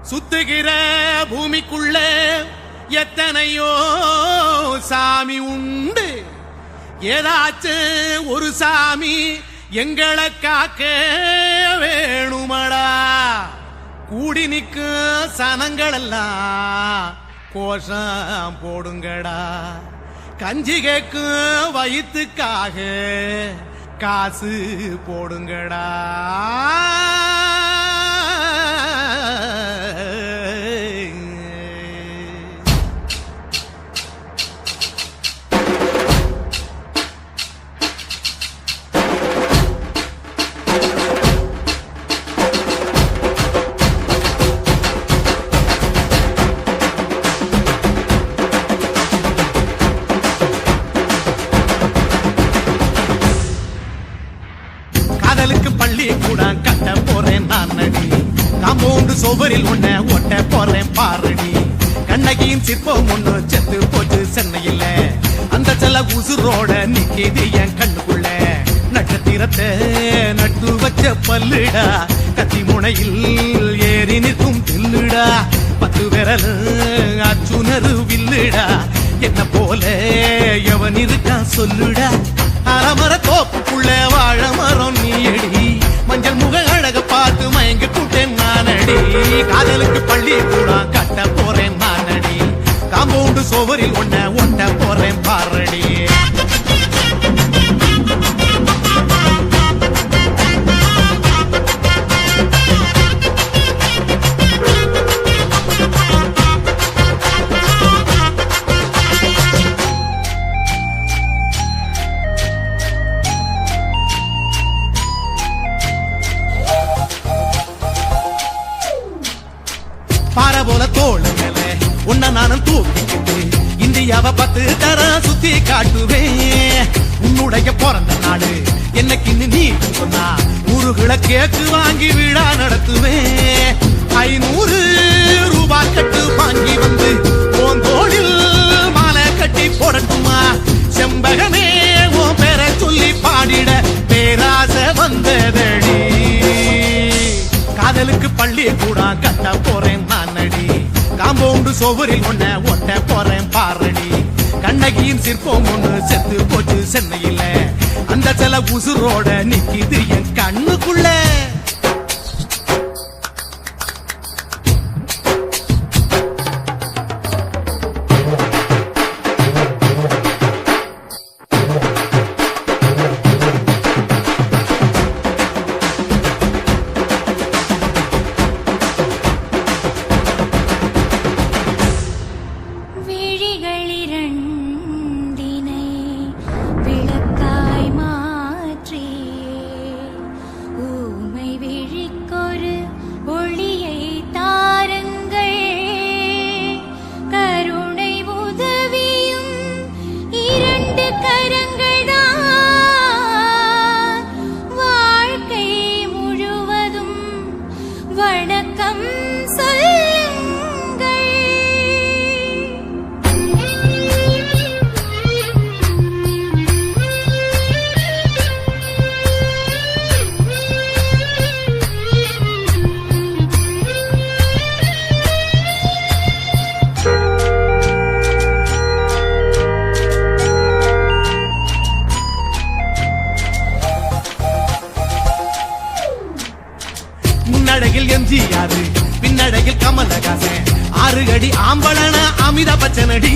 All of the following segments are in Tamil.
சுத்துகிற பூமிக்குள்ள எத்தனையோ சாமி உண்டு. ஏதாச்சும் ஒரு சாமி எங்களை காக்க வேணுமடா. கூடி நிற்கும் சனங்கள் எல்லாம் கோஷம் போடுங்கடா. கஞ்சி கேக்கும் வயிற்றுக்காக காசு போடுங்கடா. காதலுக்கு பள்ளி கூட கட்ட போறேன் நான் நடி. காம்பவுண்டு சோபரில் ஒன்ன ஒட்ட போறேன் பாரடி. கண்ணகியின் சிற்பம் ஒண்ணு செத்து போச்சு சென்னையில. அந்த செல்ல உசுரோட நிக்கிது என் கண்ணுக்குள்ள. நட்சத்திரத்தை நட்டு வச்ச பல்லுடா. கத்தி முனையில் ஏறி நிற்கும் தில்லுடா. 10 விரல் அச்சுணரு வில்லுடா. என்ன போல எவன் இருக்கா சொல்லுடா. அறமர தோப்புக்குள்ள வாழ மரம் நீயடி. மஞ்சள் முக அழக பார்த்து மயங்க கூட்டேன் நானடி. காதலுக்கு பள்ளி கூட கட்ட போறேன் நானடி. காம்பவுண்டு சோவரில் ஒன்ன ஒட்ட போறேன் பாரடி. பார போல தோளு மேல உன்ன நானும் தூக்கிக்கிட்டு இந்தியாவை 10 தரம் சுத்தி காட்டுவேன். உன்னுடைய பிறந்த நாடு என்னைக்கு நீ சொன்னா 100 கேக்கு வாங்கி விழா நடத்துவேன். 500 ரூபாய் கட்டு வாங்கி வந்து உன் தோளில் மாலை கட்டி போடட்டுமா. செம்பகமே உன் பேரை சொல்லி பாடிட பேராசை வந்ததடி. காதலுக்கு பள்ளி கூட கட்ட போறேன் நானடி. காம்பவுண்டு சோவரில் ஒன்ன ஒட்ட போறேன் பாரடி. கண்ணகியின் சிற்பம் ஒண்ணு செத்து போச்சு சென்னையில. அந்த சில உசுரோட நிக்கிது என் கண்ணுக்குள்ள. முன்னடையில் எம்ஜிஆர் பின்னடையில் கமலஹாசன். 6 அடி ஆம்பளன அமிதாப் பச்சனடி.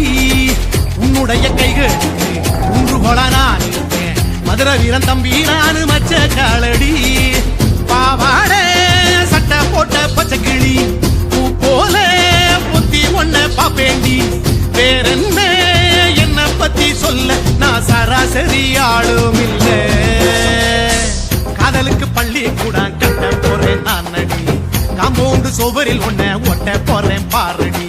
உன்னுடைய கைகளுக்கு ஊன்றுகோலா நான் இருப்பேன். மதுரை வீரன் தம்பி நானு மச்ச காலடி. பாவாட சட்டை போட்ட பச்சை கிளி பூ போல பொத்தி ஒன்ன பாப்பேண்டி. வேறென்ன என்ன பத்தி சொல்ல நான் சராசரி ஆளும் இல்ல. காதலுக்கு பள்ளி கூட கட்ட போறேன் நானடி. காம்பவுண்டு சோவரில் ஒன்ன ஒட்ட போறேன் பாரடி.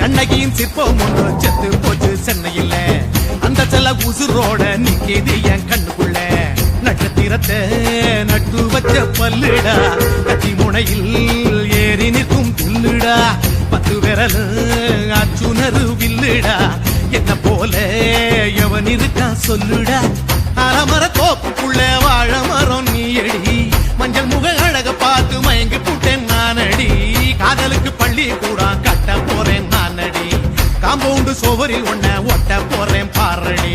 கண்ணகியின் சிற்பம் ஒன்று செத்து போச்சு சென்னையில. அந்த செல்ல உசுரோட நிக்கிது என் கண்ணுக்குள்ள. நட்சத்திரத்தை நட்டு வச்ச பல்லுடா. கத்தி முனையில் ஏறி நிற்கும் புல்லுடா. 10 விரல் அச்சுணரு வில்லுடா. என்ன போல எவன் இருக்கா சொல்லுடா. அறமர தோப்புக்குள்ள வாழ மரம் நீயடி. மஞ்சள் முக அழக பார்த்து மயங்கி கூட்டேன் நானடி. காதலுக்கு பள்ளி கூட கட்ட போறேன் நானடி காம்பவுண்டு சுவரில் ஒன்ன ஒட்ட போறேன் பாரடி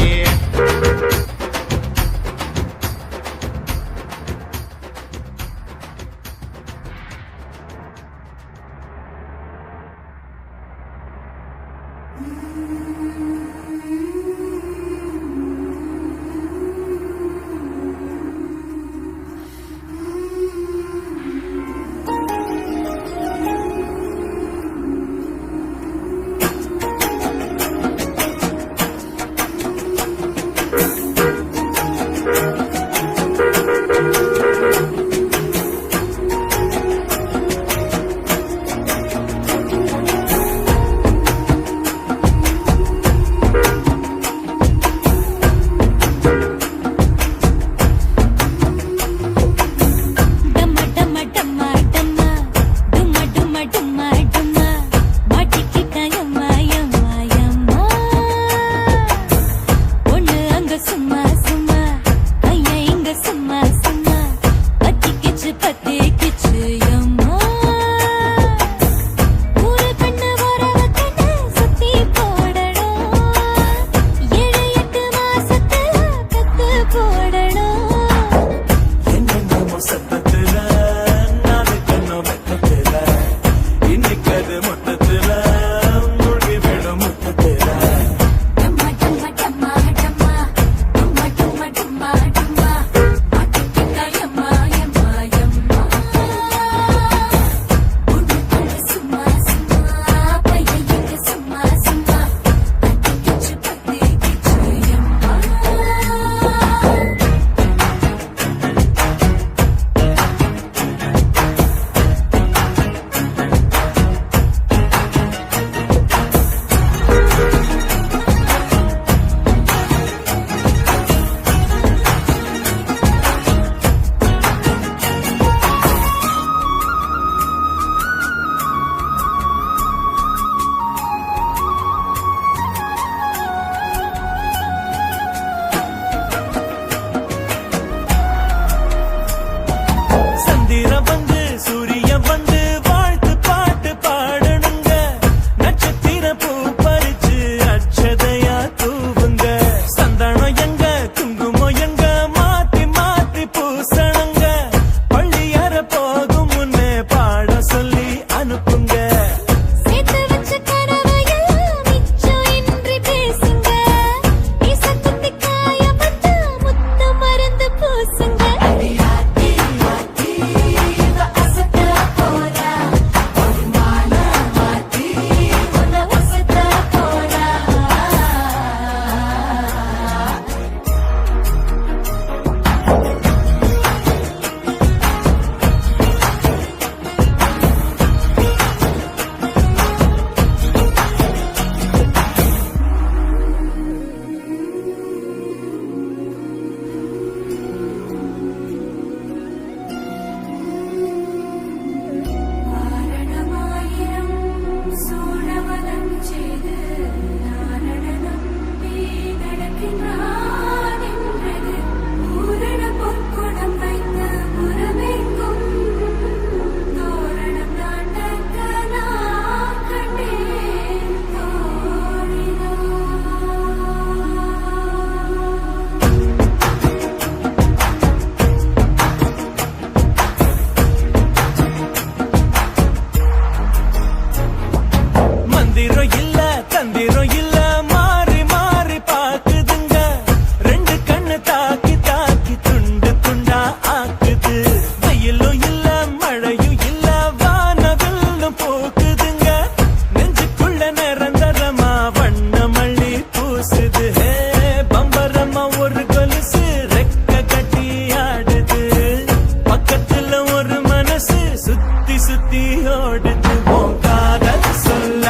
சுத்தி சுத்தி ஓடுது உன் காதல் சொல்ல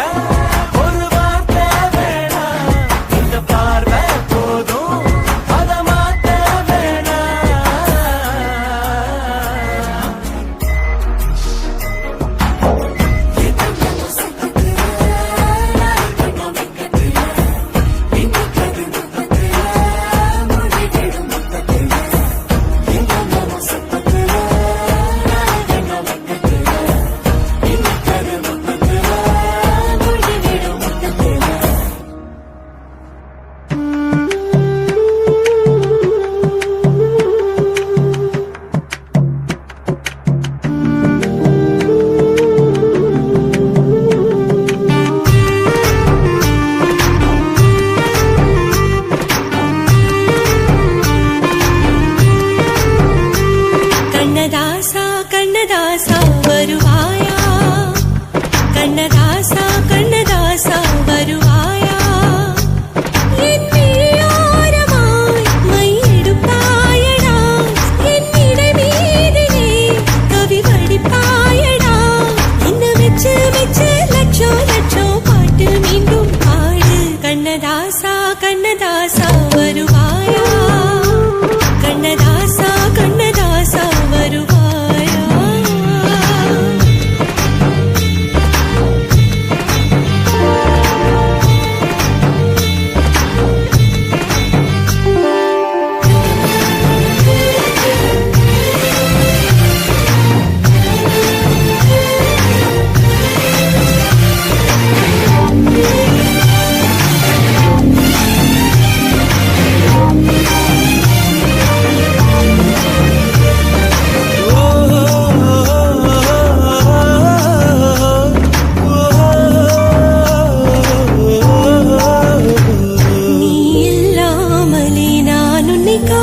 வச்சு லட்சம் லட்சம் பாட்டு மீண்டும் பாடு கண்ணதாசா கண்ணதாசா வருவாயா கண்ணதாசா கண்ணதாசா வருவாயா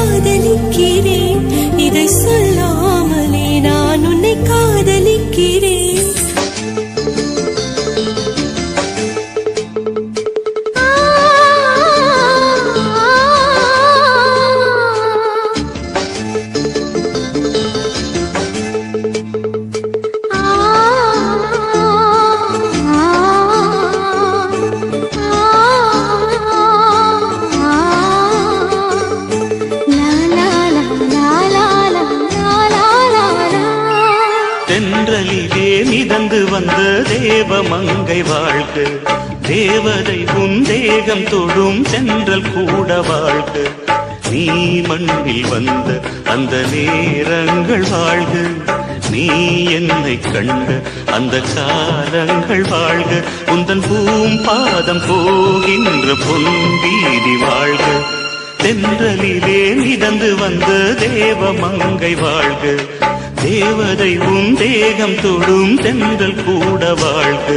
காதலிக்கிறேன் இதை சொல்லாமலே நான் உன்னை காதலிக்கிறேன் தென்றலிலே மிதந்து வந்த தேவ மங்கை வாழ்க தேவதை உன் தேகம் தொடும் சென்றல் கூட வாழ்க நீ மண்ணில் வந்த அந்த நேரங்கள் வாழ்க நீ என்னை கண்ட அந்த காலங்கள் வாழ்க உந்தன் பூம்பாதம் போகின்ற பொன்வீதி வாழ்க தென்றலிலே மிதந்து வந்த தேவ மங்கை வாழ்க தேவதை உன் தேகம் தொடும் தென்றல் கூட வாழ்க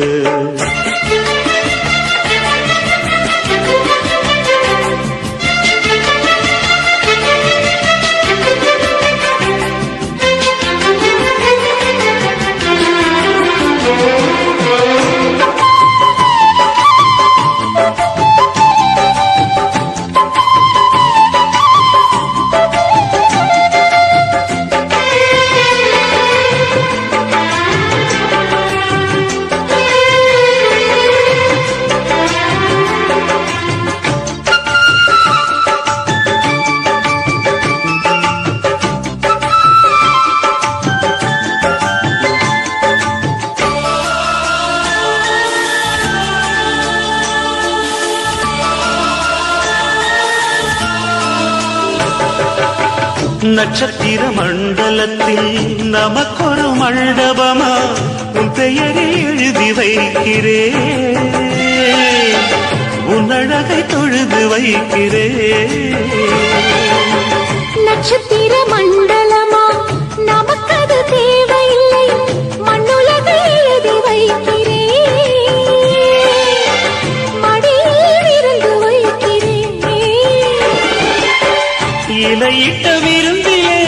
நட்சத்திர மண்டலத்தில் நமக்கொரு மண்டபமா உன் பெயரை எழுதி வைக்கிறேன் உன் அழகை தொழுது வைக்கிறேன் நட்சத்திர மண்டலமா நமக்கது தேவையில்லை மண்ணுலகை எழுதி வைக்கிறேன் மடியில் இருந்து வைக்கிறேன் இலையிட்ட விருந்திலே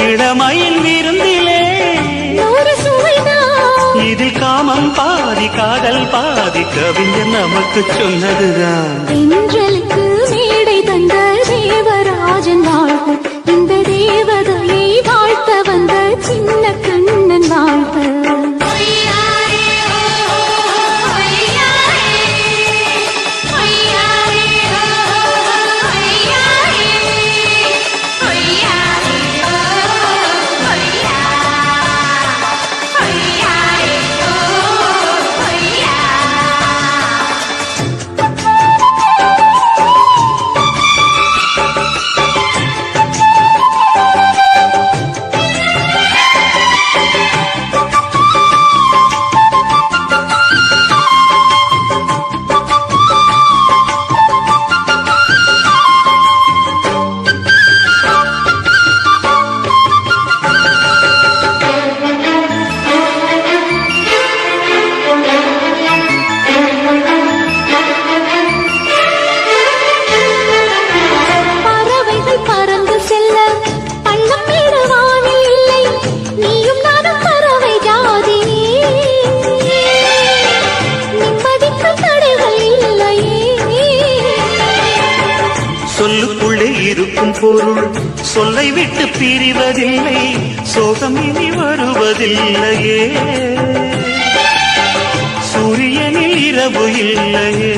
இளமையின் விருந்திலே இதில் காமம் பாதி காதல் பாதி கவிஞர் நமக்கு சொன்னதுதான் தென்றலுக்கு மேடை தந்த தேவராஜன் வாழ்க இந்த தேவதையை வாழ்த்த வந்த சின்ன கண்ணன் வாழ்க இருக்கும் பொருள் சொல்லை விட்டு பிரிவதில்லை, சோகம் இனி வருவதில்லையே. சூரியனில் இரவு இல்லையே.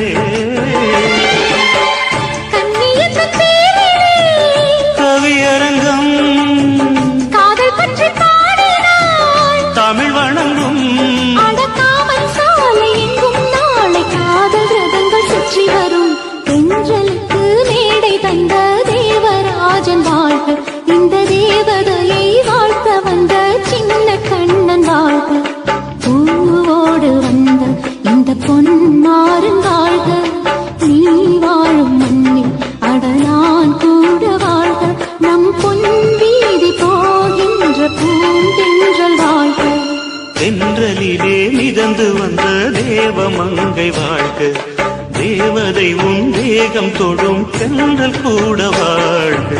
கவியரங்கம் காதல் பற்றி பாடினாள், தமிழ் வணங்கும் அடக்காமல் சாலை எங்கும் நாளை காதல் ரதங்கள் சுற்றி வரும். தென்றலுக்கு மேடை தந்த தேவராஜன் வாழ்க, இந்த தேவதையை வாழ்த்த வந்த சின்ன கண்ணன் வாழ்க. பூவோடு வந்த இந்த பொன்மாறன் வாழ்க, நீ வாழும் மண்ணில் அடலான் கூட வாழ்க. நம் பொன் வீதி போகின்ற பூந்தென்றல் வாழ்க. தென்றலிலே மிதந்து வந்த தேவமங்கை வாழ்க, தேவதை உன் வேகம் தொடும் தென்றல் கூட வாழ்க.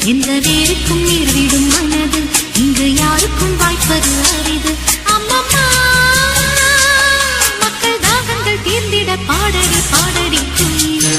எந்த நேருக்கும் நேர்விடும் மனது இங்கு யாருக்கும் வாய்ப்பது அரிது. அம்மம்மா மக்கள் தாகங்கள் தீர்ந்திட பாடடி பாடடி குயிலே.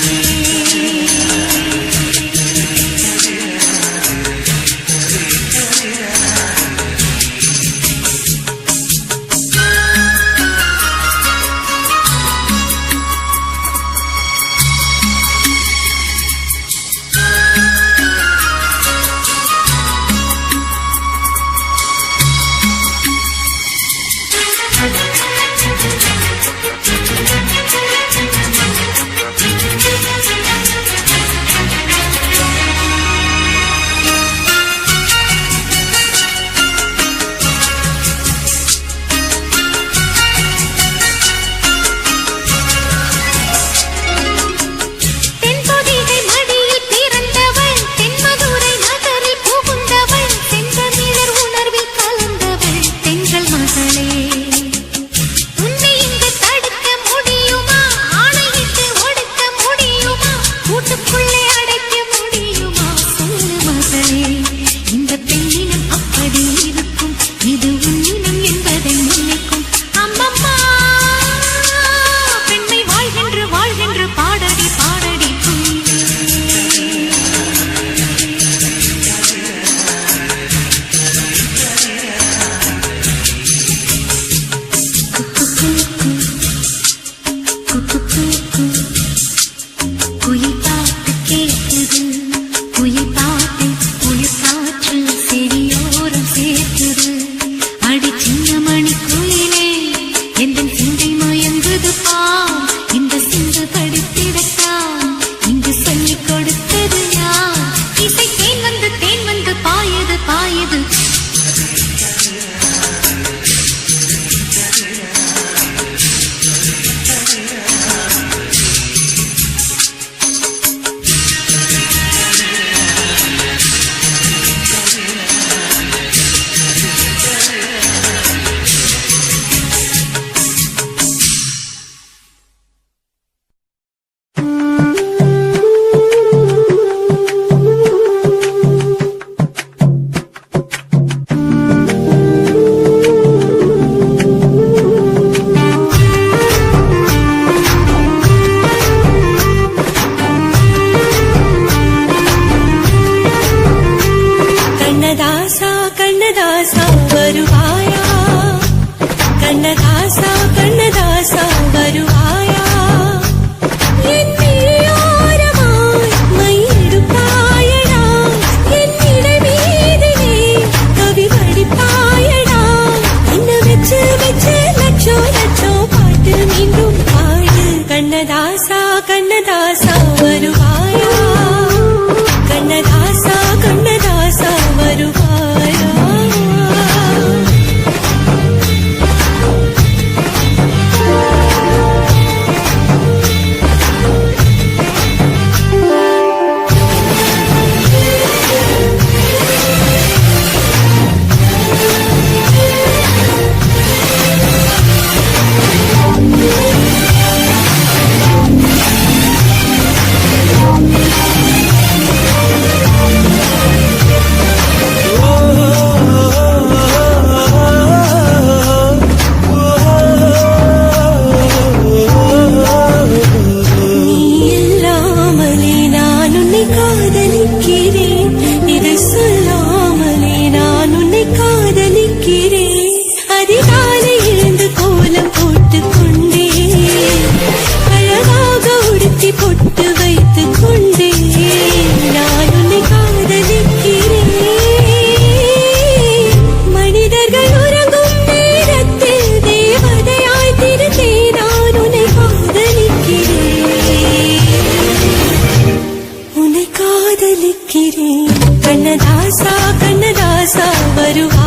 கண்ணதாசா கண்ணதாசா வருவா